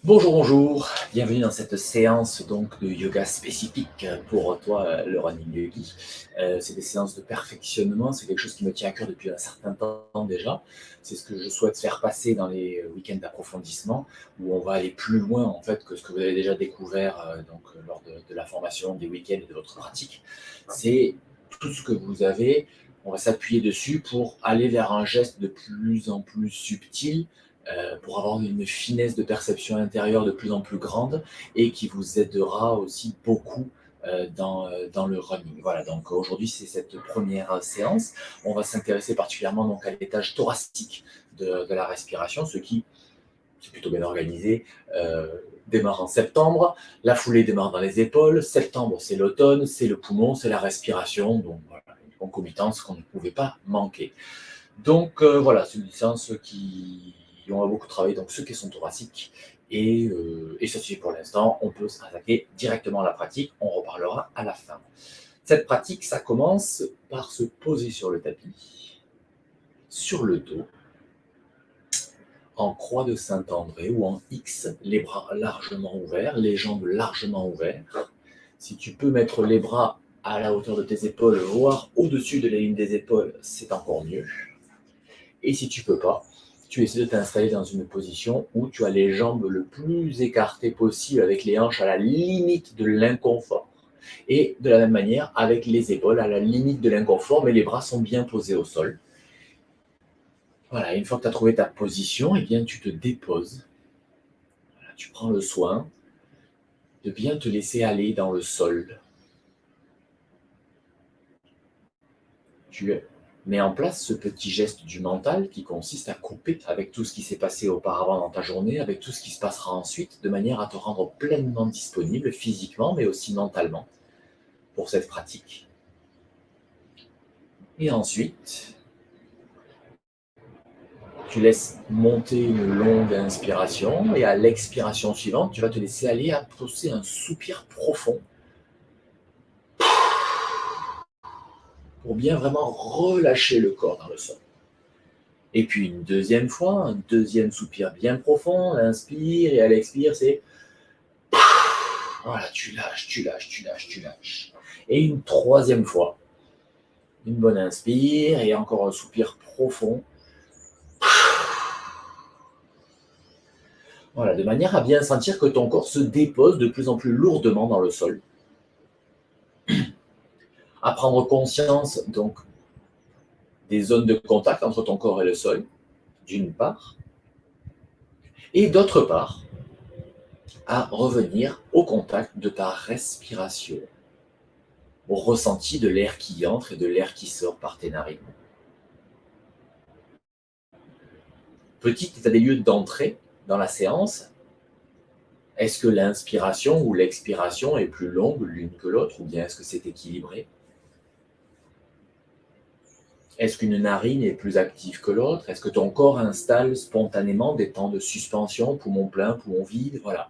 Bonjour, bonjour, bienvenue dans cette séance donc de yoga spécifique pour toi, le running yogi. C'est des séances de perfectionnement, c'est quelque chose qui me tient à cœur depuis un certain temps déjà. C'est ce que je souhaite faire passer dans les week-ends d'approfondissement, où on va aller plus loin en fait que ce que vous avez déjà découvert lors de la formation, des week-ends et de votre pratique. C'est tout ce que vous avez, on va s'appuyer dessus pour aller vers un geste de plus en plus subtil, pour avoir une finesse de perception intérieure de plus en plus grande et qui vous aidera aussi beaucoup dans le running. Voilà, donc aujourd'hui c'est cette première séance. On va s'intéresser particulièrement donc à l'étage thoracique de la respiration, ce qui, c'est plutôt bien organisé, démarre en septembre. La foulée démarre dans les épaules. Septembre, c'est l'automne, c'est le poumon, c'est la respiration. Donc voilà, une concomitance qu'on ne pouvait pas manquer. Donc voilà, c'est une séance qui on a beaucoup travaillé, donc ce qui sont thoraciques. Et ça suffit pour l'instant. On peut s'attaquer directement à la pratique. On reparlera à la fin. Cette pratique, ça commence par se poser sur le tapis, sur le dos, en croix de Saint-André ou en X, les bras largement ouverts, les jambes largement ouvertes. Si tu peux mettre les bras à la hauteur de tes épaules, voire au-dessus de la ligne des épaules, c'est encore mieux. Et si tu peux pas, tu essaies de t'installer dans une position où tu as les jambes le plus écartées possible, avec les hanches à la limite de l'inconfort. Et de la même manière, avec les épaules à la limite de l'inconfort, mais les bras sont bien posés au sol. Voilà, une fois que tu as trouvé ta position, eh bien, tu te déposes. Voilà, tu prends le soin de bien te laisser aller dans le sol. Tu mets en place ce petit geste du mental qui consiste à couper avec tout ce qui s'est passé auparavant dans ta journée, avec tout ce qui se passera ensuite, de manière à te rendre pleinement disponible physiquement, mais aussi mentalement pour cette pratique. Et ensuite, tu laisses monter une longue inspiration et à l'expiration suivante, tu vas te laisser aller à pousser un soupir profond pour bien vraiment relâcher le corps dans le sol. Et puis une deuxième fois, un deuxième soupir bien profond, inspire et à l'expire, c'est voilà, tu lâches, tu lâches, tu lâches, tu lâches. Et une troisième fois, une bonne inspire et encore un soupir profond. Voilà, de manière à bien sentir que ton corps se dépose de plus en plus lourdement dans le sol. À prendre conscience donc des zones de contact entre ton corps et le sol, d'une part, et d'autre part, à revenir au contact de ta respiration, au ressenti de l'air qui entre et de l'air qui sort par tes narines. Petit état des lieux d'entrée dans la séance. Est-ce que l'inspiration ou l'expiration est plus longue l'une que l'autre, ou bien est-ce que c'est équilibré? Est-ce qu'une narine est plus active que l'autre? Est-ce que ton corps installe spontanément des temps de suspension, poumon plein, poumon vide? Voilà.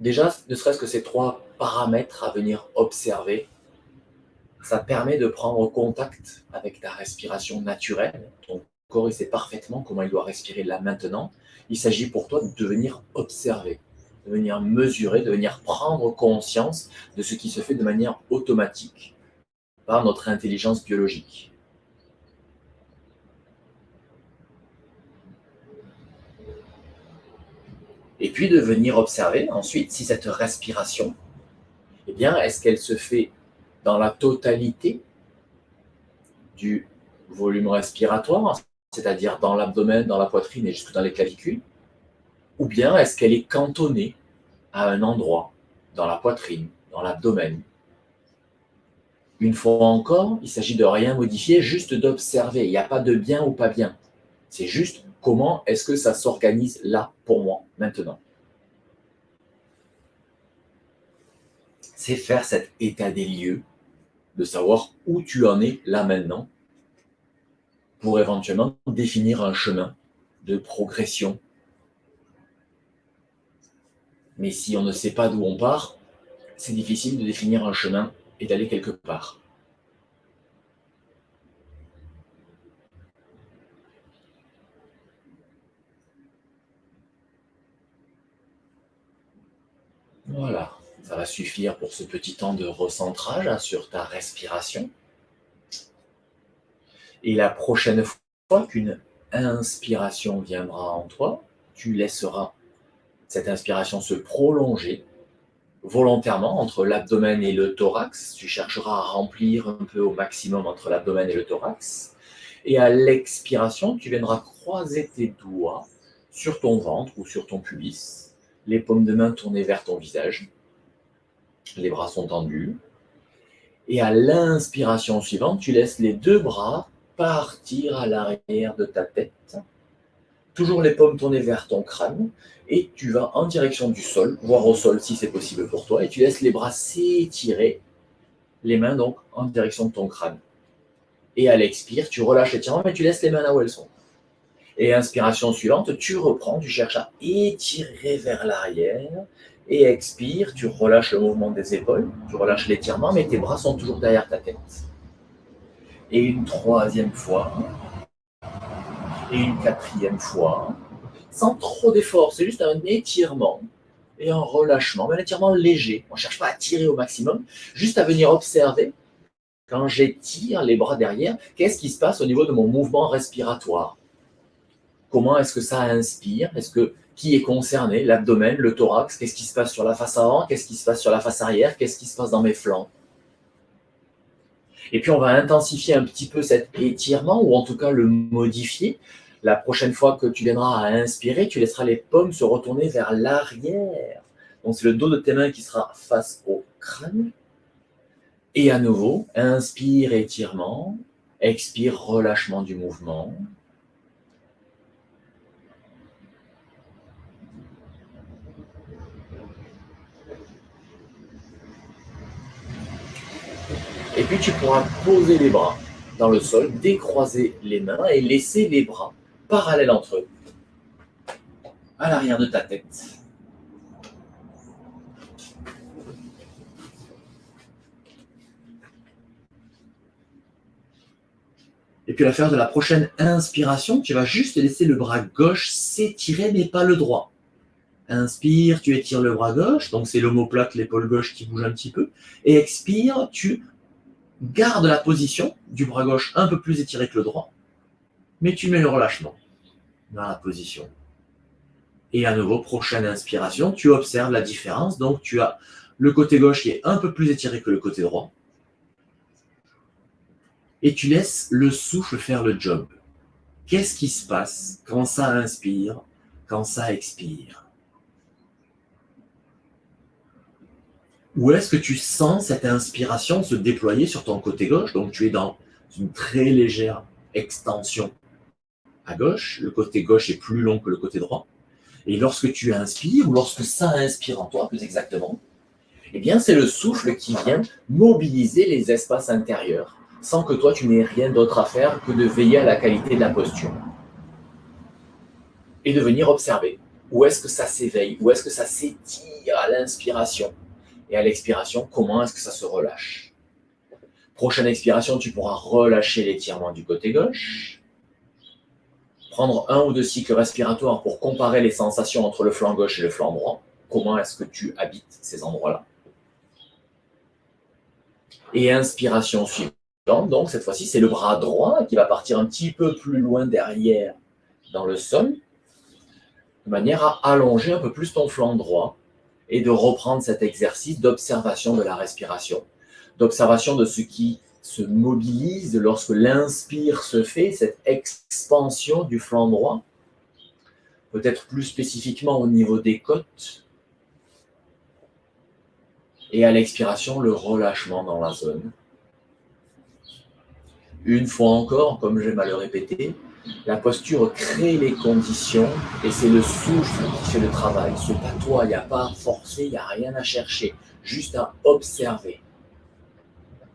Déjà, ne serait-ce que ces trois paramètres à venir observer, ça permet de prendre contact avec ta respiration naturelle. Ton corps, il sait parfaitement comment il doit respirer là maintenant. Il s'agit pour toi de venir observer, de venir mesurer, de venir prendre conscience de ce qui se fait de manière automatique par notre intelligence biologique. Et puis de venir observer ensuite si cette respiration, eh bien, est-ce qu'elle se fait dans la totalité du volume respiratoire, c'est-à-dire dans l'abdomen, dans la poitrine et jusque dans les clavicules, ou bien est-ce qu'elle est cantonnée à un endroit, dans la poitrine, dans l'abdomen? Une fois encore, il s'agit de rien modifier, juste d'observer. Il n'y a pas de bien ou pas bien. C'est juste comment est-ce que ça s'organise là pour moi, maintenant. C'est faire cet état des lieux, de savoir où tu en es là maintenant, pour éventuellement définir un chemin de progression. Mais si on ne sait pas d'où on part, c'est difficile de définir un chemin et d'aller quelque part. Voilà, ça va suffire pour ce petit temps de recentrage hein, sur ta respiration. Et la prochaine fois qu'une inspiration viendra en toi, tu laisseras cette inspiration se prolonger volontairement entre l'abdomen et le thorax. Tu chercheras à remplir un peu au maximum entre l'abdomen et le thorax. Et à l'expiration, tu viendras croiser tes doigts sur ton ventre ou sur ton pubis, les paumes de main tournées vers ton visage, les bras sont tendus. Et à l'inspiration suivante, tu laisses les deux bras partir à l'arrière de ta tête, toujours les paumes tournées vers ton crâne, et tu vas en direction du sol, voire au sol si c'est possible pour toi, et tu laisses les bras s'étirer, les mains donc en direction de ton crâne. Et à l'expire, tu relâches l'étirement, mais tu laisses les mains là où elles sont. Et inspiration suivante, tu reprends, tu cherches à étirer vers l'arrière, et expire, tu relâches le mouvement des épaules, tu relâches l'étirement, mais tes bras sont toujours derrière ta tête. Et une troisième fois, et une quatrième fois, sans trop d'effort, c'est juste un étirement et un relâchement, mais un étirement léger. On ne cherche pas à tirer au maximum, juste à venir observer, quand j'étire les bras derrière, qu'est-ce qui se passe au niveau de mon mouvement respiratoire? Comment est-ce que ça inspire? Qui est concerné? L'abdomen, le thorax? Qu'est-ce qui se passe sur la face avant? Qu'est-ce qui se passe sur la face arrière? Qu'est-ce qui se passe dans mes flancs? Et puis on va intensifier un petit peu cet étirement, ou en tout cas le modifier. La prochaine fois que tu viendras à inspirer, tu laisseras les paumes se retourner vers l'arrière. Donc c'est le dos de tes mains qui sera face au crâne. Et à nouveau, inspire, étirement. Expire, relâchement du mouvement. Et puis tu pourras poser les bras dans le sol, décroiser les mains et laisser les bras parallèles entre eux, à l'arrière de ta tête. Et puis à la fin de la prochaine inspiration, tu vas juste laisser le bras gauche s'étirer, mais pas le droit. Inspire, tu étires le bras gauche, donc c'est l'omoplate, l'épaule gauche qui bouge un petit peu. Et expire, tu gardes la position du bras gauche un peu plus étiré que le droit, mais tu mets le relâchement dans la position. Et à nouveau, prochaine inspiration, tu observes la différence. Donc tu as le côté gauche qui est un peu plus étiré que le côté droit. Et tu laisses le souffle faire le job. Qu'est-ce qui se passe quand ça inspire, quand ça expire? Où est-ce que tu sens cette inspiration se déployer sur ton côté gauche? Donc tu es dans une très légère extension à gauche. Le côté gauche est plus long que le côté droit. Et lorsque tu inspires, ou lorsque ça inspire en toi plus exactement, eh bien c'est le souffle qui vient mobiliser les espaces intérieurs, sans que toi tu n'aies rien d'autre à faire que de veiller à la qualité de la posture. Et de venir observer où est-ce que ça s'éveille, où est-ce que ça s'étire à l'inspiration, et à l'expiration, comment est-ce que ça se relâche. Prochaine expiration, tu pourras relâcher l'étirement du côté gauche, prendre 1 ou 2 cycles respiratoires pour comparer les sensations entre le flanc gauche et le flanc droit. Comment est-ce que tu habites ces endroits-là? Et inspiration suivante, donc cette fois-ci, c'est le bras droit qui va partir un petit peu plus loin derrière dans le sol, de manière à allonger un peu plus ton flanc droit et de reprendre cet exercice d'observation de la respiration, d'observation de ce qui se mobilise lorsque l'inspire se fait, cette expansion du flanc droit, peut-être plus spécifiquement au niveau des côtes, et à l'expiration, le relâchement dans la zone. Une fois encore, comme j'aime à le répéter, la posture crée les conditions et c'est le souffle qui fait le travail. C'est pas toi, il n'y a pas à forcer, il n'y a rien à chercher, juste à observer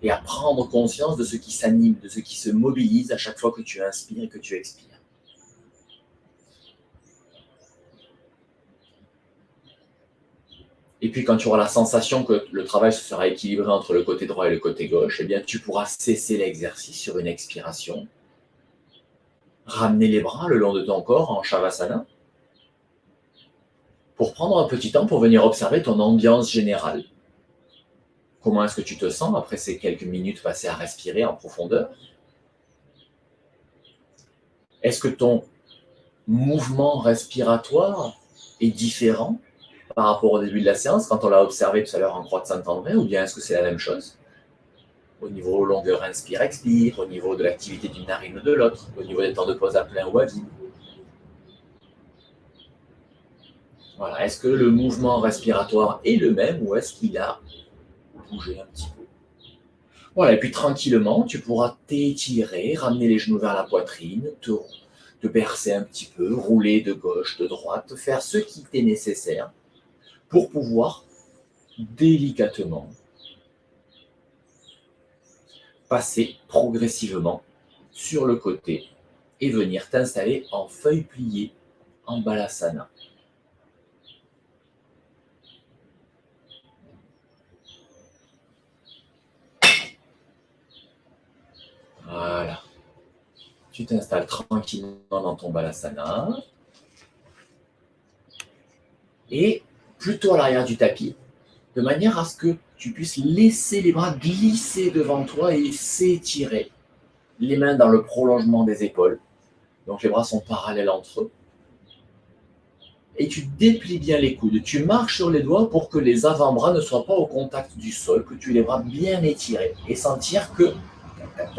et à prendre conscience de ce qui s'anime, de ce qui se mobilise à chaque fois que tu inspires et que tu expires. Et puis quand tu auras la sensation que le travail se sera équilibré entre le côté droit et le côté gauche, eh bien tu pourras cesser l'exercice sur une expiration, ramener les bras le long de ton corps en Shavasana, pour prendre un petit temps pour venir observer ton ambiance générale. Comment est-ce que tu te sens après ces quelques minutes passées à respirer en profondeur? Est-ce que ton mouvement respiratoire est différent par rapport au début de la séance, quand on l'a observé tout à l'heure en croissant en vrai, ou bien est-ce que c'est la même chose? Au niveau longueur inspire-expire, au niveau de l'activité d'une narine ou de l'autre, au niveau des temps de pause à plein ou à vide. Voilà. Est-ce que le mouvement respiratoire est le même ou est-ce qu'il a bougé un petit peu? Voilà, et puis tranquillement, tu pourras t'étirer, ramener les genoux vers la poitrine, te bercer un petit peu, rouler de gauche, de droite, faire ce qui t'est nécessaire pour pouvoir délicatement passer progressivement sur le côté et venir t'installer en feuille pliée en balasana. Voilà. Tu t'installes tranquillement dans ton balasana et plutôt à l'arrière du tapis, de manière à ce que tu puisses laisser les bras glisser devant toi et s'étirer. Les mains dans le prolongement des épaules. Donc les bras sont parallèles entre eux. Et tu déplies bien les coudes. Tu marches sur les doigts pour que les avant-bras ne soient pas au contact du sol, que tu aies les bras bien étirés. Et sentir que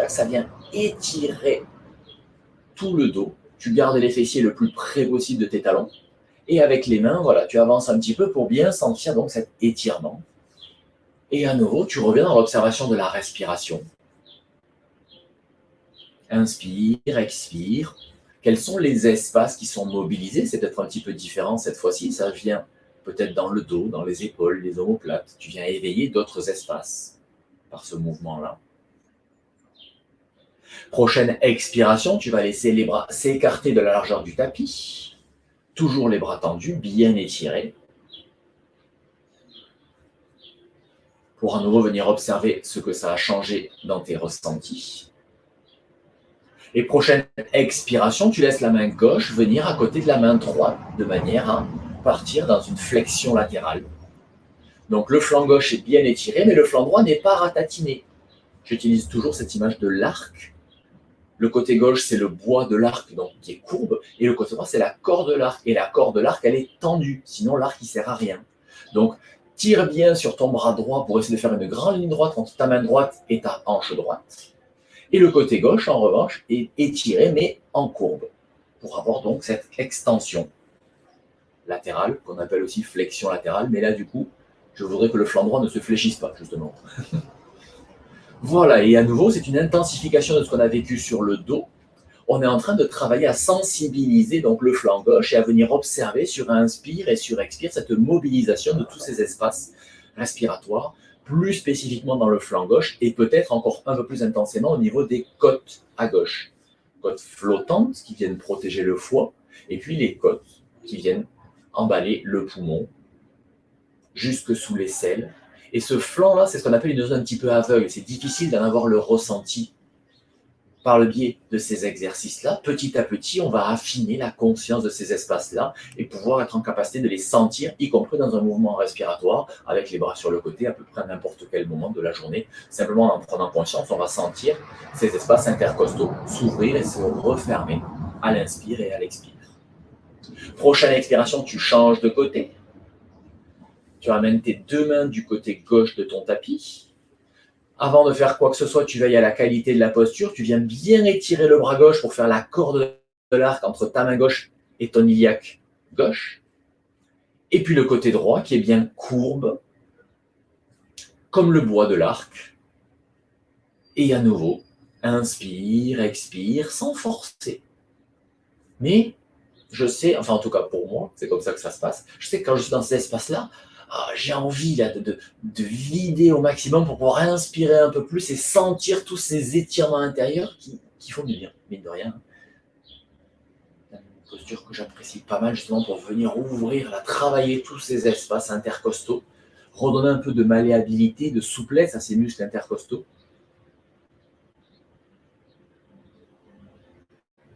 ça vient étirer tout le dos. Tu gardes les fessiers le plus près possible de tes talons. Et avec les mains, voilà, tu avances un petit peu pour bien sentir donc cet étirement. Et à nouveau, tu reviens dans l'observation de la respiration. Inspire, expire. Quels sont les espaces qui sont mobilisés? C'est peut-être un petit peu différent cette fois-ci. Ça vient peut-être dans le dos, dans les épaules, les omoplates. Tu viens éveiller d'autres espaces par ce mouvement-là. Prochaine expiration, tu vas laisser les bras s'écarter de la largeur du tapis. Toujours les bras tendus, bien étirés. Pour à nouveau venir observer ce que ça a changé dans tes ressentis. Et prochaine expiration, tu laisses la main gauche venir à côté de la main droite, de manière à partir dans une flexion latérale. Donc le flanc gauche est bien étiré, mais le flanc droit n'est pas ratatiné. J'utilise toujours cette image de l'arc. Le côté gauche, c'est le bois de l'arc, donc qui est courbe, et le côté droit, c'est la corde de l'arc. Et la corde de l'arc, elle est tendue, sinon l'arc, il ne sert à rien. Donc, tire bien sur ton bras droit pour essayer de faire une grande ligne droite entre ta main droite et ta hanche droite. Et le côté gauche, en revanche, est étiré, mais en courbe, pour avoir donc cette extension latérale, qu'on appelle aussi flexion latérale. Mais là, du coup, je voudrais que le flanc droit ne se fléchisse pas, justement. Voilà, et à nouveau, c'est une intensification de ce qu'on a vécu sur le dos. On est en train de travailler à sensibiliser donc le flanc gauche et à venir observer sur inspire et sur expire cette mobilisation de tous ces espaces respiratoires, plus spécifiquement dans le flanc gauche et peut-être encore un peu plus intensément au niveau des côtes à gauche. Côtes flottantes qui viennent protéger le foie et puis les côtes qui viennent emballer le poumon jusque sous l'aisselle. Et ce flanc-là, c'est ce qu'on appelle une zone un petit peu aveugle. C'est difficile d'en avoir le ressenti. Par le biais de ces exercices-là, petit à petit, on va affiner la conscience de ces espaces-là et pouvoir être en capacité de les sentir, y compris dans un mouvement respiratoire, avec les bras sur le côté, à peu près à n'importe quel moment de la journée. Simplement en prenant conscience, on va sentir ces espaces intercostaux s'ouvrir et se refermer à l'inspire et à l'expire. Prochaine expiration, tu changes de côté. Tu ramènes tes deux mains du côté gauche de ton tapis. Avant de faire quoi que ce soit, tu veilles à la qualité de la posture. Tu viens bien étirer le bras gauche pour faire la corde de l'arc entre ta main gauche et ton iliaque gauche. Et puis le côté droit qui est bien courbe, comme le bois de l'arc. Et à nouveau, inspire, expire, sans forcer. Mais je sais, enfin en tout cas pour moi, c'est comme ça que ça se passe, je sais que quand je suis dans ces espaces-là, j'ai envie là, de vider au maximum pour pouvoir inspirer un peu plus et sentir tous ces étirements intérieurs qui font du bien, mine de rien. Une posture que j'apprécie pas mal justement pour venir ouvrir, là, travailler tous ces espaces intercostaux, redonner un peu de malléabilité, de souplesse à ces muscles intercostaux.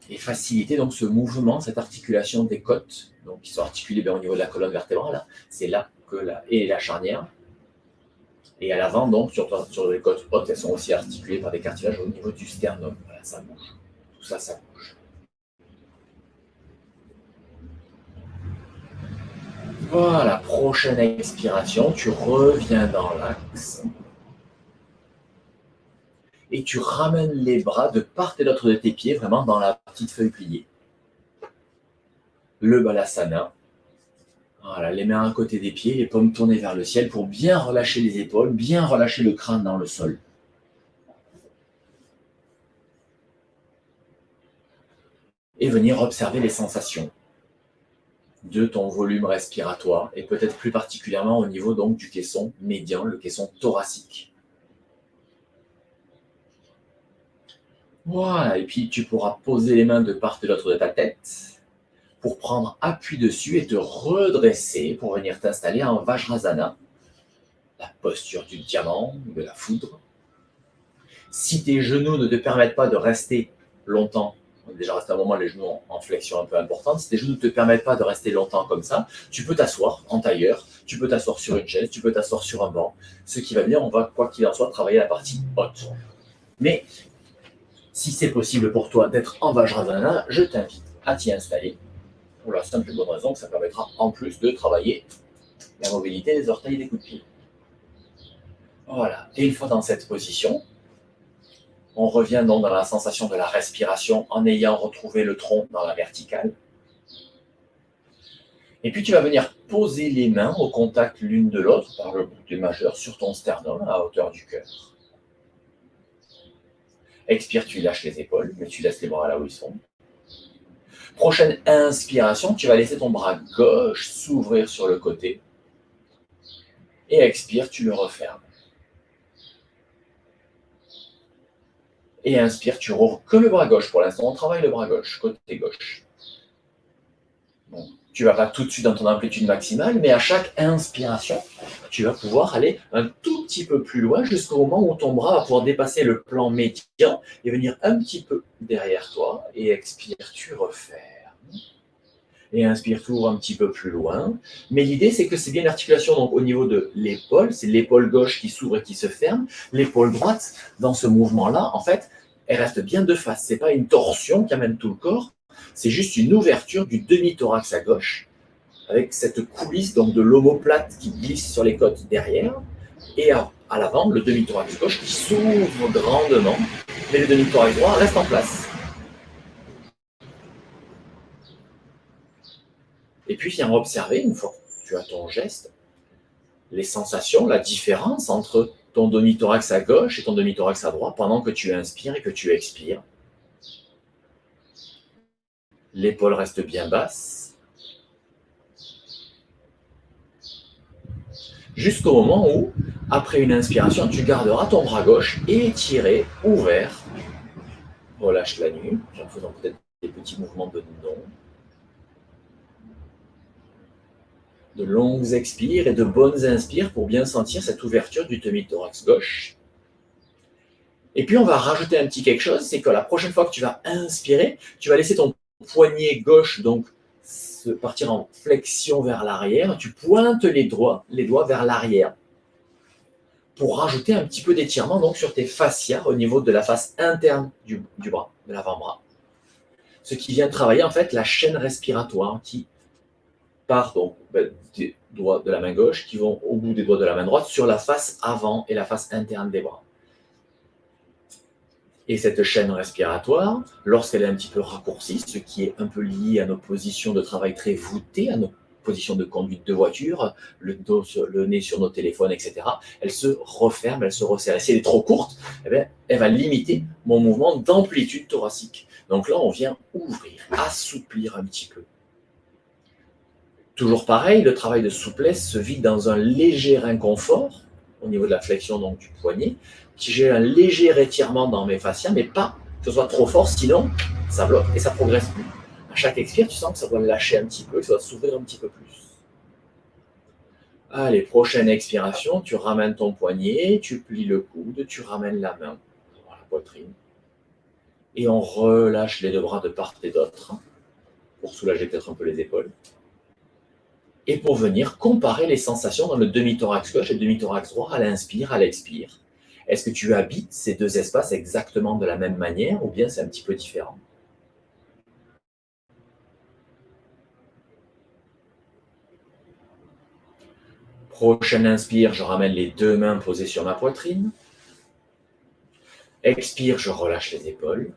Et faciliter donc ce mouvement, cette articulation des côtes, donc qui sont articulées bien au niveau de la colonne vertébrale. C'est là que la charnière. Et à l'avant, donc, sur les côtes hautes, elles sont aussi articulées par des cartilages au niveau du sternum. Voilà, ça bouge. Tout ça, ça bouge. Voilà, prochaine expiration, tu reviens dans l'axe. Et tu ramènes les bras de part et d'autre de tes pieds, vraiment dans la petite feuille pliée. Le balasana. Voilà, les mains à côté des pieds, les paumes tournées vers le ciel pour bien relâcher les épaules, bien relâcher le crâne dans le sol. Et venir observer les sensations de ton volume respiratoire et peut-être plus particulièrement au niveau donc du caisson médian, le caisson thoracique. Voilà, et puis tu pourras poser les mains de part et d'autre de ta tête pour prendre appui dessus et te redresser pour venir t'installer en Vajrasana, la posture du diamant, de la foudre. Si tes genoux ne te permettent pas de rester longtemps, déjà rester un moment les genoux en flexion un peu importante, si tes genoux ne te permettent pas de rester longtemps comme ça, tu peux t'asseoir en tailleur, tu peux t'asseoir sur une chaise, tu peux t'asseoir sur un banc. Ce qui va bien, on va, quoi qu'il en soit, travailler la partie haute. Mais si c'est possible pour toi d'être en Vajrasana, je t'invite à t'y installer pour la simple et bonne raison que ça permettra en plus de travailler la mobilité des orteils et des coups de pied. Voilà. Et une fois dans cette position, on revient donc dans la sensation de la respiration en ayant retrouvé le tronc dans la verticale. Et puis tu vas venir poser les mains au contact l'une de l'autre par le bout des majeurs sur ton sternum à hauteur du cœur. Expire, tu lâches les épaules, mais tu laisses les bras là où ils sont. Prochaine inspiration, tu vas laisser ton bras gauche s'ouvrir sur le côté. Et expire, tu le refermes. Et inspire, tu rouvres que le bras gauche. Pour l'instant, on travaille le bras gauche, côté gauche. Bon, tu ne vas pas tout de suite dans ton amplitude maximale, mais à chaque inspiration, tu vas pouvoir aller un tout petit peu plus loin jusqu'au moment où ton bras va pouvoir dépasser le plan médian et venir un petit peu derrière toi. Et expire, tu refermes. Et inspire, tu ouvres un petit peu plus loin. Mais l'idée, c'est que c'est bien l'articulation donc, au niveau de l'épaule. C'est l'épaule gauche qui s'ouvre et qui se ferme. L'épaule droite, dans ce mouvement-là, en fait, elle reste bien de face. Ce n'est pas une torsion qui amène tout le corps. C'est juste une ouverture du demi-thorax à gauche, avec cette coulisse donc, de l'omoplate qui glisse sur les côtes derrière. Et à l'avant, le demi-thorax gauche qui s'ouvre grandement. Mais le demi-thorax droit reste en place. Et puis, viens observer, une fois que tu as ton geste, les sensations, la différence entre ton demi-thorax à gauche et ton demi-thorax à droite pendant que tu inspires et que tu expires. L'épaule reste bien basse. Jusqu'au moment où, après une inspiration, tu garderas ton bras gauche étiré, ouvert. Relâche la nuque, en faisant peut-être des petits mouvements de non. De longues expires et de bonnes inspires pour bien sentir cette ouverture du demi-thorax gauche. Et puis, on va rajouter un petit quelque chose, c'est que la prochaine fois que tu vas inspirer, tu vas laisser ton poignet gauche donc partir en flexion vers l'arrière. Tu pointes les doigts vers l'arrière pour rajouter un petit peu d'étirement donc sur tes fascias au niveau de la face interne du bras, de l'avant-bras. Ce qui vient travailler en fait la chaîne respiratoire qui part donc des doigts de la main gauche qui vont au bout des doigts de la main droite sur la face avant et la face interne des bras. Et cette chaîne respiratoire, lorsqu'elle est un petit peu raccourcie, ce qui est un peu lié à nos positions de travail très voûtées, à nos positions de conduite de voiture, le nez sur nos téléphones, etc., elle se referme, elle se resserre. Et si elle est trop courte, eh bien, elle va limiter mon mouvement d'amplitude thoracique. Donc là, on vient ouvrir, assouplir un petit peu. Toujours pareil, le travail de souplesse se vit dans un léger inconfort au niveau de la flexion donc, du poignet. Si j'ai un léger étirement dans mes fascias, mais pas que ce soit trop fort, sinon ça bloque et ça ne progresse plus. À chaque expire, tu sens que ça doit lâcher un petit peu, que ça doit s'ouvrir un petit peu plus. Allez, prochaine expiration, tu ramènes ton poignet, tu plies le coude, tu ramènes la main dans la poitrine. Et on relâche les deux bras de part et d'autre pour soulager peut-être un peu les épaules. Et pour venir comparer les sensations dans le demi-thorax gauche et le demi-thorax droit à l'inspire, à l'expire. Est-ce que tu habites ces deux espaces exactement de la même manière ou bien c'est un petit peu différent? Prochaine inspire, je ramène les deux mains posées sur ma poitrine. Expire, je relâche les épaules.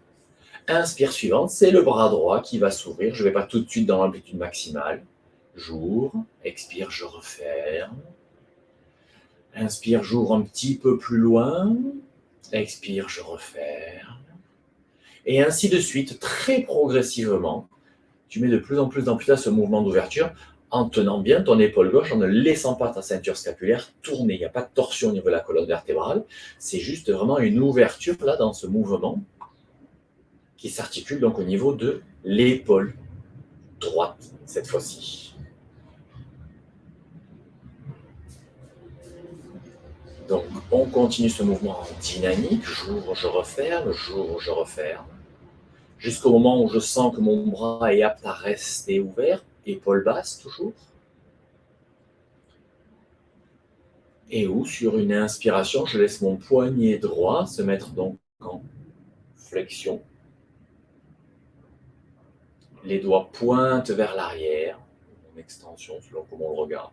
Inspire suivante, c'est le bras droit qui va s'ouvrir. Je ne vais pas tout de suite dans l'amplitude maximale. J'ouvre, expire, je referme. Inspire, j'ouvre un petit peu plus loin. Expire, je referme. Et ainsi de suite, très progressivement. Tu mets de plus en plus d'amplitude à ce mouvement d'ouverture en tenant bien ton épaule gauche, en ne laissant pas ta ceinture scapulaire tourner. Il n'y a pas de torsion au niveau de la colonne vertébrale. C'est juste vraiment une ouverture là dans ce mouvement qui s'articule donc au niveau de l'épaule droite cette fois-ci. Donc on continue ce mouvement en dynamique. J'ouvre, je referme, j'ouvre, je referme. Jusqu'au moment où je sens que mon bras est apte à rester ouvert, épaule basse toujours. Et où, sur une inspiration, je laisse mon poignet droit se mettre donc en flexion. Les doigts pointent vers l'arrière, en extension selon comment on le regarde.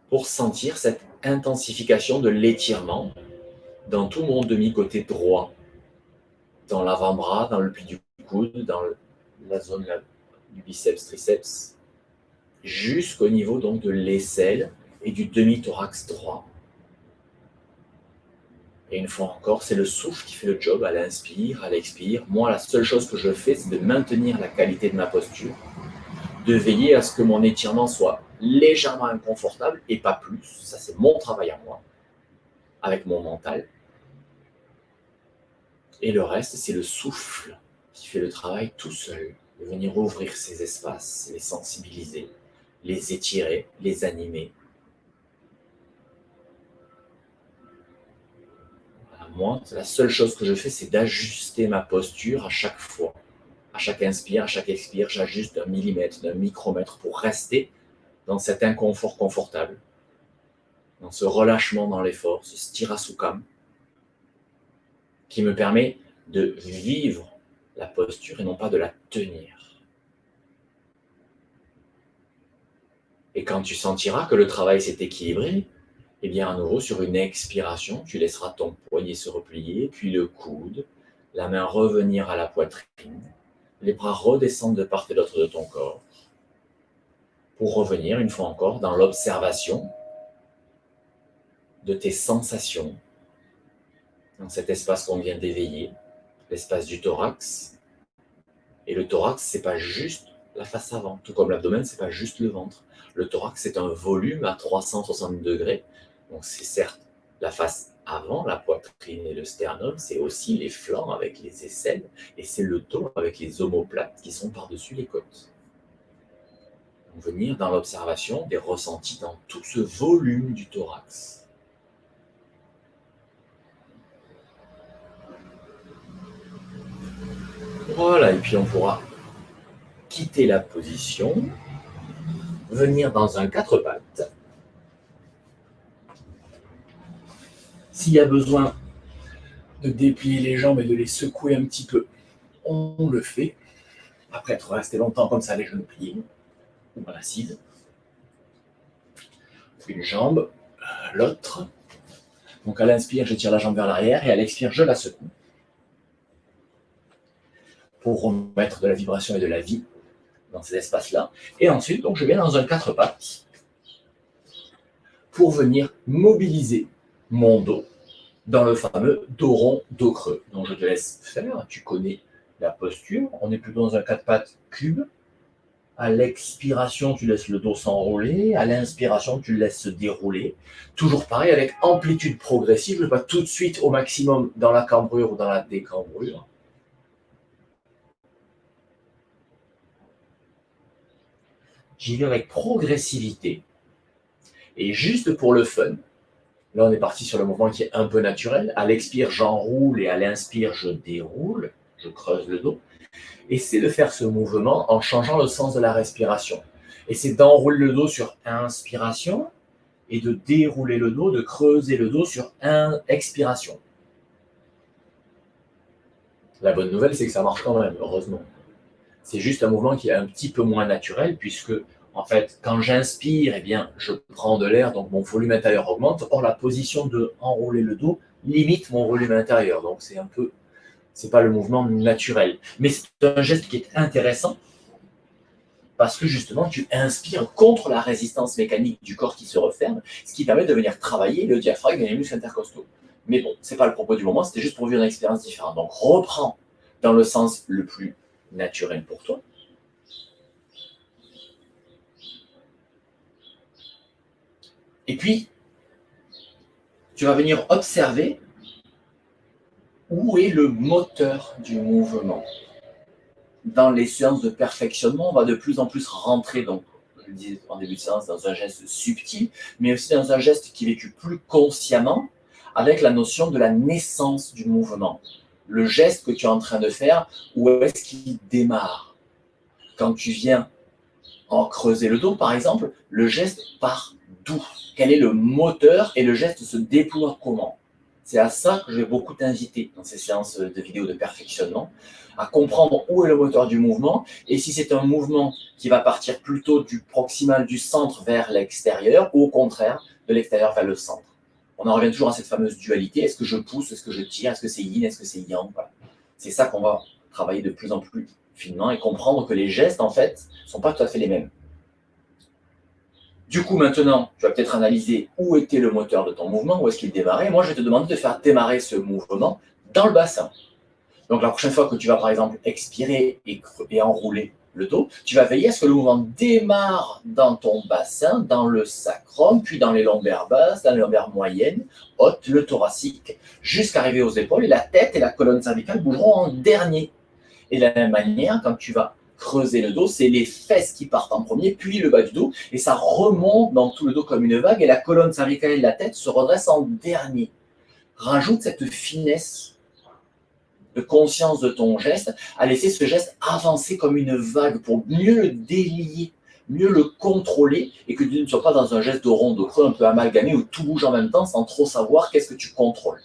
Pour sentir cette intensification de l'étirement dans tout mon demi-côté droit, dans l'avant-bras, dans le pli du coude, dans la zone du biceps, triceps, jusqu'au niveau donc de l'aisselle et du demi-thorax droit. Et une fois encore, c'est le souffle qui fait le job à l'inspire, à l'expire. Moi, la seule chose que je fais, c'est de maintenir la qualité de ma posture, de veiller à ce que mon étirement soit légèrement inconfortable et pas plus. Ça, c'est mon travail à moi, avec mon mental. Et le reste, c'est le souffle qui fait le travail tout seul, de venir ouvrir ces espaces, les sensibiliser, les étirer, les animer. Moi, la seule chose que je fais, c'est d'ajuster ma posture à chaque fois. À chaque inspire, à chaque expire, j'ajuste d'un millimètre, d'un micromètre pour rester dans cet inconfort confortable, dans ce relâchement dans l'effort, ce sthirasukam, qui me permet de vivre la posture et non pas de la tenir. Et quand tu sentiras que le travail s'est équilibré, eh bien à nouveau sur une expiration, tu laisseras ton poignet se replier, puis le coude, la main revenir à la poitrine, les bras redescendre de part et d'autre de ton corps, pour revenir une fois encore dans l'observation de tes sensations, dans cet espace qu'on vient d'éveiller, l'espace du thorax. Et le thorax, c'est pas juste la face avant, tout comme l'abdomen, c'est pas juste le ventre. Le thorax, c'est un volume à 360 degrés. Donc c'est certes la face avant, la poitrine et le sternum, c'est aussi les flancs avec les aisselles, et c'est le dos avec les omoplates qui sont par-dessus les côtes. Donc venir dans l'observation des ressentis dans tout ce volume du thorax. Voilà, et puis on pourra quitter la position, venir dans un quatre pattes. S'il y a besoin de déplier les jambes et de les secouer un petit peu, on le fait. Après être resté longtemps comme ça, les genoux pliés, ou à l'assise. Une jambe, l'autre. Donc à l'inspire, je tire la jambe vers l'arrière et à l'expire, je la secoue. Pour remettre de la vibration et de la vie dans ces espaces-là. Et ensuite, donc, je viens dans un quatre pattes pour venir mobiliser mon dos dans le fameux dos rond, dos creux. Donc je te laisse faire, tu connais la posture. On est plutôt dans un quatre pattes cube. À l'expiration, tu laisses le dos s'enrouler. À l'inspiration, tu le laisses se dérouler. Toujours pareil, avec amplitude progressive. Je ne vais pas tout de suite au maximum dans la cambrure ou dans la décambrure. J'y vais avec progressivité. Et juste pour le fun, Là, on est parti sur le mouvement qui est un peu naturel. À l'expire, j'enroule et à l'inspire, je déroule. Je creuse le dos. Essaie de faire ce mouvement en changeant le sens de la respiration. Essaie d'enrouler le dos sur inspiration et de dérouler le dos, de creuser le dos sur expiration. La bonne nouvelle, c'est que ça marche quand même, heureusement. C'est juste un mouvement qui est un petit peu moins naturel puisque, en fait, quand j'inspire, eh bien, je prends de l'air, donc mon volume intérieur augmente. Or, la position de enrouler le dos limite mon volume intérieur. Donc, c'est pas le mouvement naturel. Mais c'est un geste qui est intéressant parce que justement, tu inspires contre la résistance mécanique du corps qui se referme, ce qui permet de venir travailler le diaphragme et les muscles intercostaux. Mais bon, c'est pas le propos du moment, c'était juste pour vivre une expérience différente. Donc, reprends dans le sens le plus naturel pour toi. Et puis, tu vas venir observer où est le moteur du mouvement. Dans les séances de perfectionnement, on va de plus en plus rentrer, donc, je le disais en début de séance, dans un geste subtil, mais aussi dans un geste qui est vécu plus consciemment, avec la notion de la naissance du mouvement. Le geste que tu es en train de faire, où est-ce qu'il démarre? Quand tu viens en creuser le dos, par exemple, le geste part d'où? Quel est le moteur et le geste se déploie comment? C'est à ça que je vais beaucoup t'inviter dans ces séances de vidéos de perfectionnement, à comprendre où est le moteur du mouvement et si c'est un mouvement qui va partir plutôt du proximal du centre vers l'extérieur ou au contraire de l'extérieur vers le centre. On en revient toujours à cette fameuse dualité. Est-ce que je pousse? Est-ce que je tire? Est-ce que c'est yin? Est-ce que c'est yang? Voilà. C'est ça qu'on va travailler de plus en plus finement et comprendre que les gestes, en fait, ne sont pas tout à fait les mêmes. Du coup, maintenant, tu vas peut-être analyser où était le moteur de ton mouvement, où est-ce qu'il démarrait. Moi, je vais te demander de faire démarrer ce mouvement dans le bassin. Donc, la prochaine fois que tu vas, par exemple, expirer et enrouler le dos, tu vas veiller à ce que le mouvement démarre dans ton bassin, dans le sacrum, puis dans les lombaires basses, dans les lombaires moyennes, hautes, le thoracique, jusqu'à arriver aux épaules. Et la tête et la colonne cervicale bougeront en dernier. Et de la même manière, quand tu vas creuser le dos, c'est les fesses qui partent en premier, puis le bas du dos, et ça remonte dans tout le dos comme une vague, et la colonne cervicale et la tête se redressent en dernier. Rajoute cette finesse de conscience de ton geste, à laisser ce geste avancer comme une vague pour mieux le délier, mieux le contrôler, et que tu ne sois pas dans un geste de rond, de creux un peu amalgamé, où tout bouge en même temps sans trop savoir qu'est-ce que tu contrôles.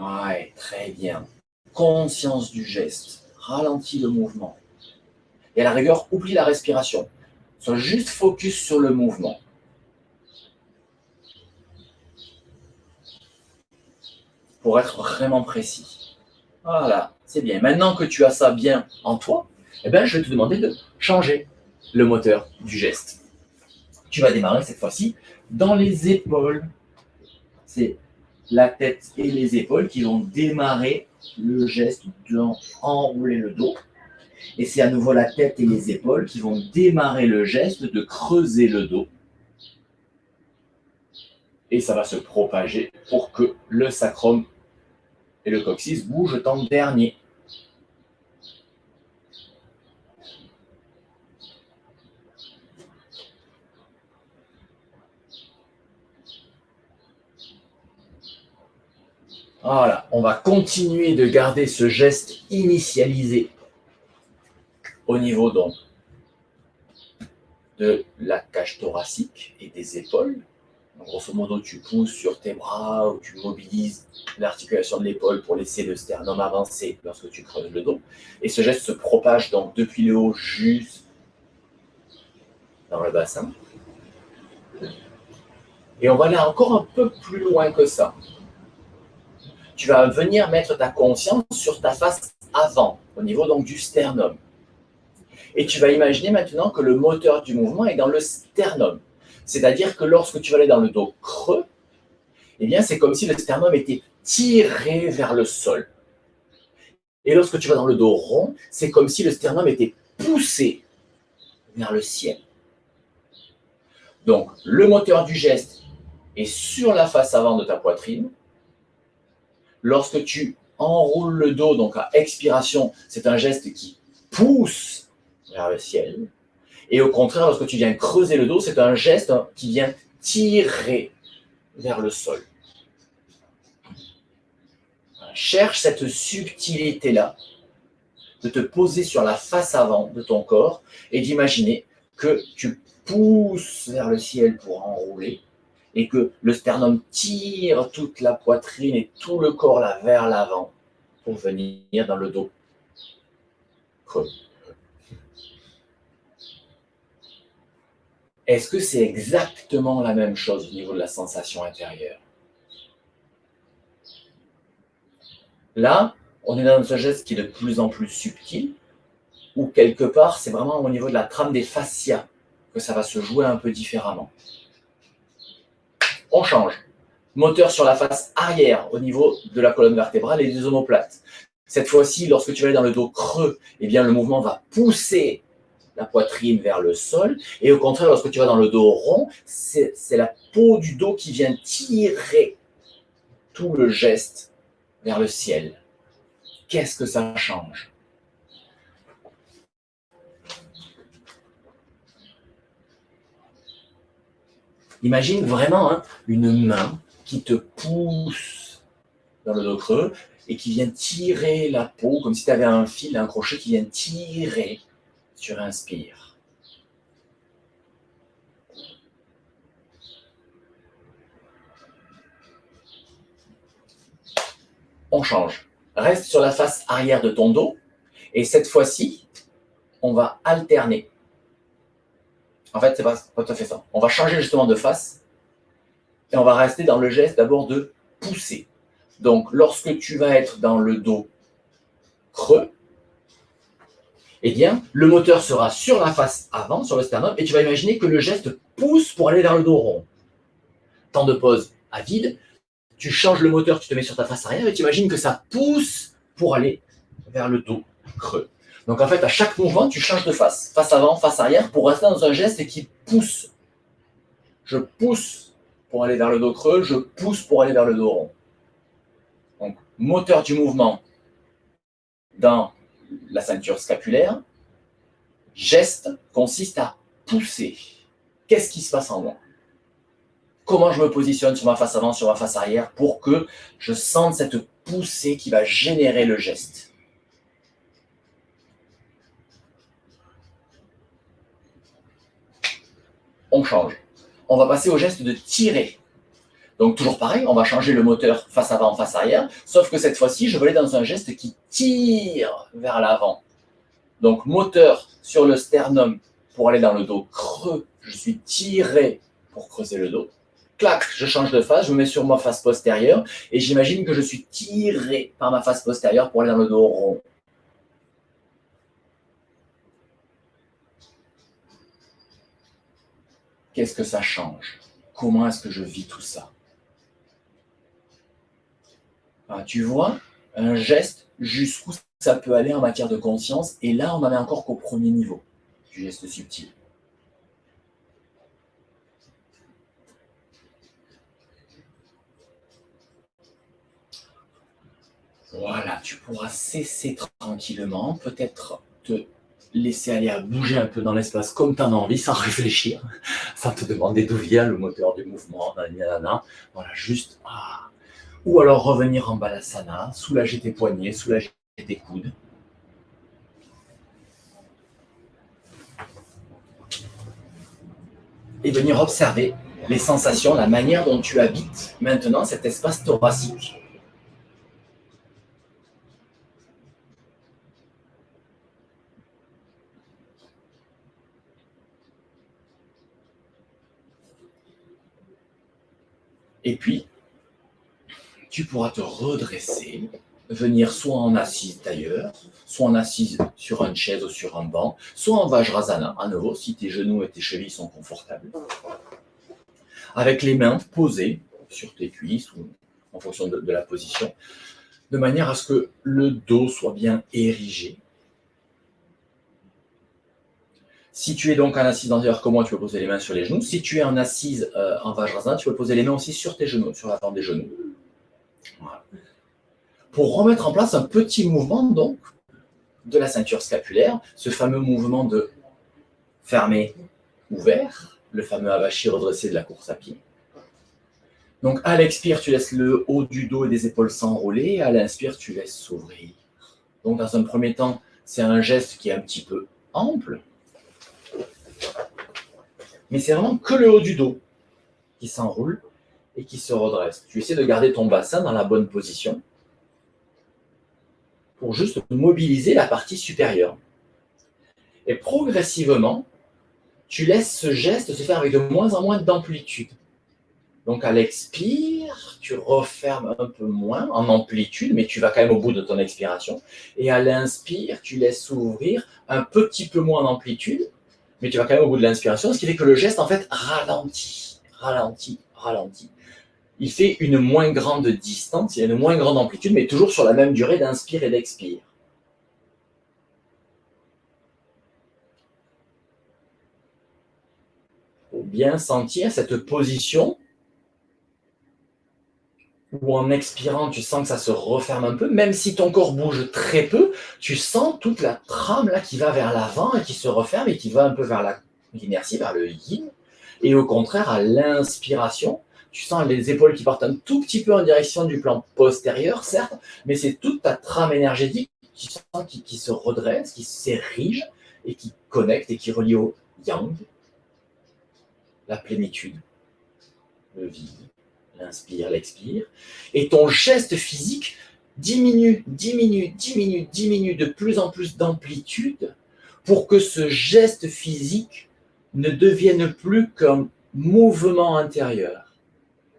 Ouais, très bien. Conscience du geste, ralentis le mouvement. Et à la rigueur, oublie la respiration. Sois juste focus sur le mouvement. Pour être vraiment précis. Voilà, c'est bien. Maintenant que tu as ça bien en toi, eh bien, je vais te demander de changer le moteur du geste. Tu vas démarrer cette fois-ci dans les épaules. C'est la tête et les épaules qui vont démarrer le geste d'enrouler le dos. Et c'est à nouveau la tête et les épaules qui vont démarrer le geste de creuser le dos. Et ça va se propager pour que le sacrum et le coccyx bougent en dernier. Voilà, on va continuer de garder ce geste initialisé au niveau donc de la cage thoracique et des épaules. Donc, grosso modo, tu pousses sur tes bras ou tu mobilises l'articulation de l'épaule pour laisser le sternum avancer lorsque tu creuses le dos. Et ce geste se propage donc depuis le haut jusque dans le bassin. Et on va aller encore un peu plus loin que ça. Tu vas venir mettre ta conscience sur ta face avant, au niveau donc du sternum. Et tu vas imaginer maintenant que le moteur du mouvement est dans le sternum. C'est-à-dire que lorsque tu vas aller dans le dos creux, eh bien, c'est comme si le sternum était tiré vers le sol. Et lorsque tu vas dans le dos rond, c'est comme si le sternum était poussé vers le ciel. Donc, le moteur du geste est sur la face avant de ta poitrine. Lorsque tu enroules le dos, donc à expiration, c'est un geste qui pousse vers le ciel. Et au contraire, lorsque tu viens creuser le dos, c'est un geste qui vient tirer vers le sol. Cherche cette subtilité-là, de te poser sur la face avant de ton corps et d'imaginer que tu pousses vers le ciel pour enrouler et que le sternum tire toute la poitrine et tout le corps là vers l'avant pour venir dans le dos creux. Est-ce que c'est exactement la même chose au niveau de la sensation intérieure? Là, on est dans un geste qui est de plus en plus subtil, où quelque part, c'est vraiment au niveau de la trame des fascias que ça va se jouer un peu différemment. On change. Moteur sur la face arrière au niveau de la colonne vertébrale et des omoplates. Cette fois-ci, lorsque tu vas aller dans le dos creux, eh bien, le mouvement va pousser la poitrine vers le sol. Et au contraire, lorsque tu vas dans le dos rond, c'est la peau du dos qui vient tirer tout le geste vers le ciel. Qu'est-ce que ça change? Imagine vraiment une main qui te pousse dans le dos creux et qui vient tirer la peau, comme si tu avais un fil, un crochet qui vient tirer. Tu inspires. On change. Reste sur la face arrière de ton dos et cette fois-ci, on va alterner. En fait, c'est pas tout à fait ça. On va changer justement de face et on va rester dans le geste d'abord de pousser. Donc, lorsque tu vas être dans le dos creux, eh bien, le moteur sera sur la face avant, sur le sternum, et tu vas imaginer que le geste pousse pour aller vers le dos rond. Temps de pause à vide, tu changes le moteur, tu te mets sur ta face arrière, et tu imagines que ça pousse pour aller vers le dos creux. Donc en fait, à chaque mouvement, tu changes de face. Face avant, face arrière, pour rester dans un geste qui pousse. Je pousse pour aller vers le dos creux, je pousse pour aller vers le dos rond. Donc, moteur du mouvement dans la ceinture scapulaire, geste consiste à pousser. Qu'est-ce qui se passe en moi? Comment je me positionne sur ma face avant, sur ma face arrière pour que je sente cette poussée qui va générer le geste? On change. On va passer au geste de tirer. Donc toujours pareil, on va changer le moteur face avant, face arrière, sauf que cette fois-ci, je vais aller dans un geste qui tire vers l'avant. Donc moteur sur le sternum pour aller dans le dos creux, je suis tiré pour creuser le dos. Clac, je change de face, je me mets sur ma face postérieure et j'imagine que je suis tiré par ma face postérieure pour aller dans le dos rond. Qu'est-ce que ça change? Comment est-ce que je vis tout ça? Tu vois, un geste, jusqu'où ça peut aller en matière de conscience, et là, on n'en est encore qu'au premier niveau du geste subtil. Voilà, tu pourras cesser tranquillement, peut-être te laisser aller à bouger un peu dans l'espace comme tu en as envie, sans réfléchir, sans te demander d'où vient le moteur du mouvement, voilà, juste Ou alors revenir en balasana, soulager tes poignets, soulager tes coudes. Et venir observer les sensations, la manière dont tu habites maintenant cet espace thoracique. Et puis, tu pourras te redresser, venir soit en assise d'ailleurs, soit en assise sur une chaise ou sur un banc, soit en Vajrasana, à nouveau, si tes genoux et tes chevilles sont confortables, avec les mains posées sur tes cuisses ou en fonction de la position, de manière à ce que le dos soit bien érigé. Si tu es donc en assise d'ailleurs comme moi, tu peux poser les mains sur les genoux. Si tu es en assise en Vajrasana, tu peux poser les mains aussi sur tes genoux, sur la forme des genoux. Voilà. Pour remettre en place un petit mouvement donc de la ceinture scapulaire, ce fameux mouvement de fermé, ouvert, le fameux avachi redressé de la course à pied. Donc à l'expire, tu laisses le haut du dos et des épaules s'enrouler, à l'inspire, tu laisses s'ouvrir. Donc dans un premier temps, c'est un geste qui est un petit peu ample, mais c'est vraiment que le haut du dos qui s'enroule et qui se redresse. Tu essaies de garder ton bassin dans la bonne position pour juste mobiliser la partie supérieure. Et progressivement, tu laisses ce geste se faire avec de moins en moins d'amplitude. Donc à l'expire, tu refermes un peu moins en amplitude, mais tu vas quand même au bout de ton expiration. Et à l'inspire, tu laisses s'ouvrir un petit peu moins en amplitude, mais tu vas quand même au bout de l'inspiration, ce qui fait que le geste, en fait, ralentit, ralentit, ralentit. Il fait une moins grande distance, il y a une moins grande amplitude, mais toujours sur la même durée d'inspire et d'expire. Il faut bien sentir cette position où en expirant, tu sens que ça se referme un peu, même si ton corps bouge très peu, tu sens toute la trame là qui va vers l'avant et qui se referme et qui va un peu vers l'inertie, vers le yin. Et au contraire, à l'inspiration, tu sens les épaules qui partent un tout petit peu en direction du plan postérieur, certes, mais c'est toute ta trame énergétique qui se redresse, qui s'érige et qui connecte et qui relie au yang, la plénitude, le vide. L'inspire, l'expire, et ton geste physique diminue, diminue, diminue, diminue de plus en plus d'amplitude pour que ce geste physique ne devienne plus qu'un mouvement intérieur.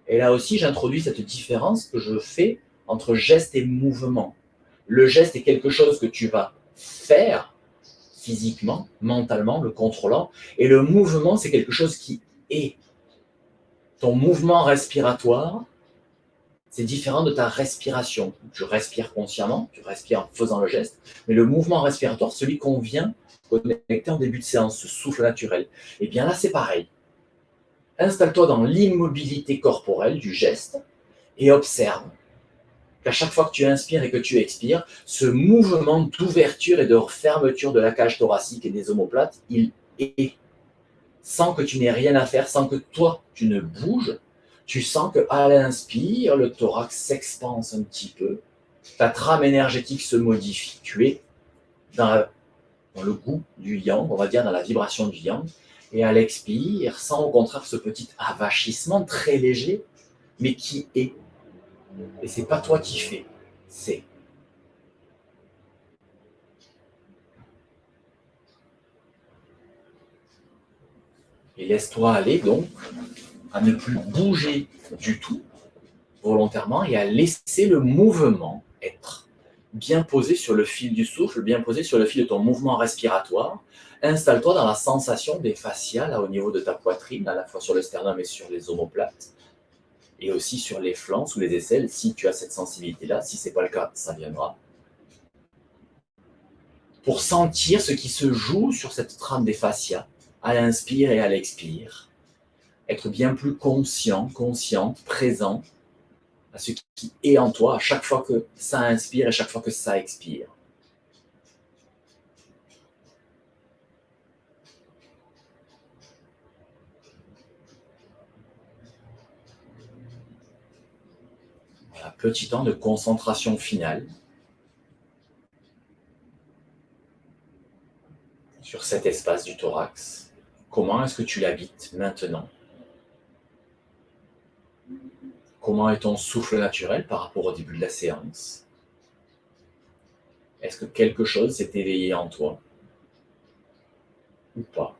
Et là aussi, j'introduis cette différence que je fais entre geste et mouvement. Le geste est quelque chose que tu vas faire physiquement, mentalement, le contrôlant, et le mouvement, c'est quelque chose qui est. Ton mouvement respiratoire, c'est différent de ta respiration. Tu respires consciemment, tu respires en faisant le geste, mais le mouvement respiratoire, celui qu'on vient connecter en début de séance, ce souffle naturel, et bien là, c'est pareil. Installe-toi dans l'immobilité corporelle du geste et observe qu'à chaque fois que tu inspires et que tu expires, ce mouvement d'ouverture et de fermeture de la cage thoracique et des omoplates, il est. Sans que tu n'aies rien à faire, sans que toi, tu ne bouges, tu sens qu'à l'inspire, le thorax s'expanse un petit peu, ta trame énergétique se modifie, tu es dans le goût du yang, on va dire dans la vibration du yang, et à l'expire, sens au contraire ce petit avachissement très léger, mais qui est. Et c'est pas toi qui fais, c'est. Et laisse-toi aller donc à ne plus bouger du tout, volontairement, et à laisser le mouvement être bien posé sur le fil du souffle, bien posé sur le fil de ton mouvement respiratoire. Installe-toi dans la sensation des fascias, là au niveau de ta poitrine, à la fois sur le sternum et sur les omoplates, et aussi sur les flancs, sous les aisselles, si tu as cette sensibilité-là. Si ce n'est pas le cas, ça viendra. Pour sentir ce qui se joue sur cette trame des fascias, à l'inspire et à l'expire. Être bien plus conscient, consciente, présent à ce qui est en toi à chaque fois que ça inspire et chaque fois que ça expire. Voilà, petit temps de concentration finale sur cet espace du thorax. Comment est-ce que tu l'habites maintenant? Comment est ton souffle naturel par rapport au début de la séance? Est-ce que quelque chose s'est éveillé en toi ou pas?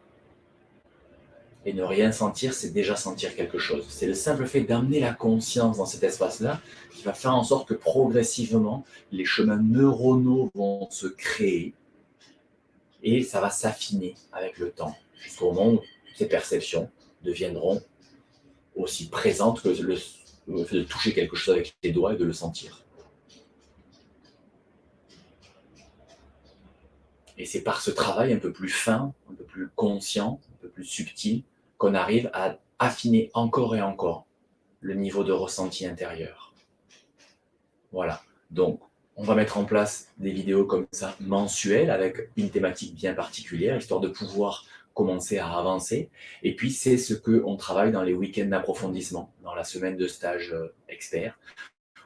Et ne rien sentir, c'est déjà sentir quelque chose. C'est le simple fait d'amener la conscience dans cet espace-là qui va faire en sorte que progressivement, les chemins neuronaux vont se créer et ça va s'affiner avec le temps, jusqu'au moment où ces perceptions deviendront aussi présentes que le fait de toucher quelque chose avec les doigts et de le sentir. Et c'est par ce travail un peu plus fin, un peu plus conscient, un peu plus subtil, qu'on arrive à affiner encore et encore le niveau de ressenti intérieur. Voilà. Donc, on va mettre en place des vidéos comme ça, mensuelles, avec une thématique bien particulière, histoire de pouvoir commencer à avancer. Et puis, c'est ce qu'on travaille dans les week-ends d'approfondissement, dans la semaine de stage expert,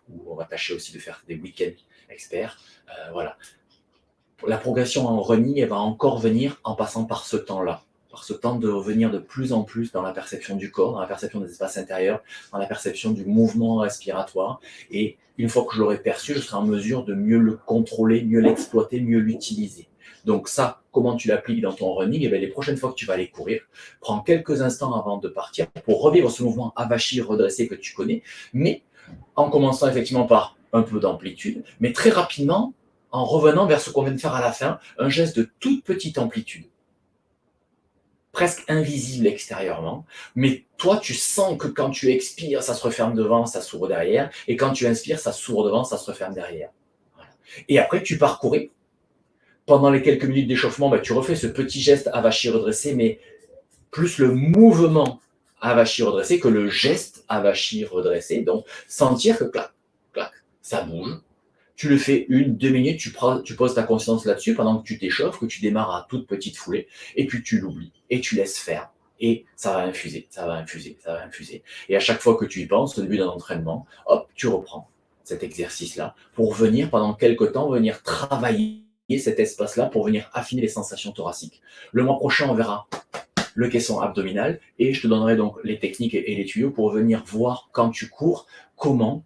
où on va tâcher aussi de faire des week-ends experts. Voilà. La progression en running, elle va encore venir en passant par ce temps-là, par ce temps de revenir de plus en plus dans la perception du corps, dans la perception des espaces intérieurs, dans la perception du mouvement respiratoire. Et une fois que je l'aurai perçu, je serai en mesure de mieux le contrôler, mieux l'exploiter, mieux l'utiliser. Donc ça, comment tu l'appliques dans ton running? Et bien, les prochaines fois que tu vas aller courir, prends quelques instants avant de partir pour revivre ce mouvement avachi, redressé que tu connais, mais en commençant effectivement par un peu d'amplitude, mais très rapidement, en revenant vers ce qu'on vient de faire à la fin, un geste de toute petite amplitude, presque invisible extérieurement, mais toi, tu sens que quand tu expires, ça se referme devant, ça s'ouvre derrière, et quand tu inspires, ça s'ouvre devant, ça se referme derrière. Voilà. Et après, tu pars courir. Pendant les quelques minutes d'échauffement, tu refais ce petit geste avachi redressé, mais plus le mouvement avachi redressé que le geste avachi redressé. Donc, sentir que clac, clac, ça bouge. Tu le fais 1, 2 minutes, tu poses ta conscience là-dessus pendant que tu t'échauffes, que tu démarres à toute petite foulée, et puis tu l'oublies, et tu laisses faire. Et ça va infuser, ça va infuser, ça va infuser. Et à chaque fois que tu y penses, au début d'un entraînement, hop, tu reprends cet exercice-là pour venir, pendant quelques temps, venir travailler cet espace-là pour venir affiner les sensations thoraciques. Le mois prochain, on verra le caisson abdominal, et je te donnerai donc les techniques et les tuyaux pour venir voir quand tu cours comment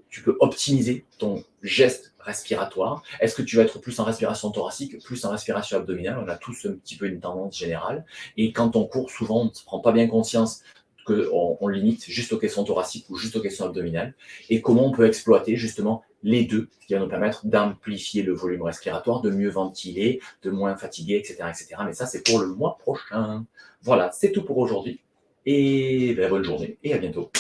tu peux optimiser ton geste respiratoire. Est-ce que tu vas être plus en respiration thoracique, plus en respiration abdominale? On a tous un petit peu une tendance générale. Et quand on court, souvent, on ne se prend pas bien conscience qu'on limite juste aux caissons thoraciques ou juste aux caissons abdominales. Et comment on peut exploiter justement les deux, ce qui va nous permettre d'amplifier le volume respiratoire, de mieux ventiler, de moins fatiguer, etc., etc. Mais ça, c'est pour le mois prochain. Voilà, c'est tout pour aujourd'hui. Et bonne journée et à bientôt.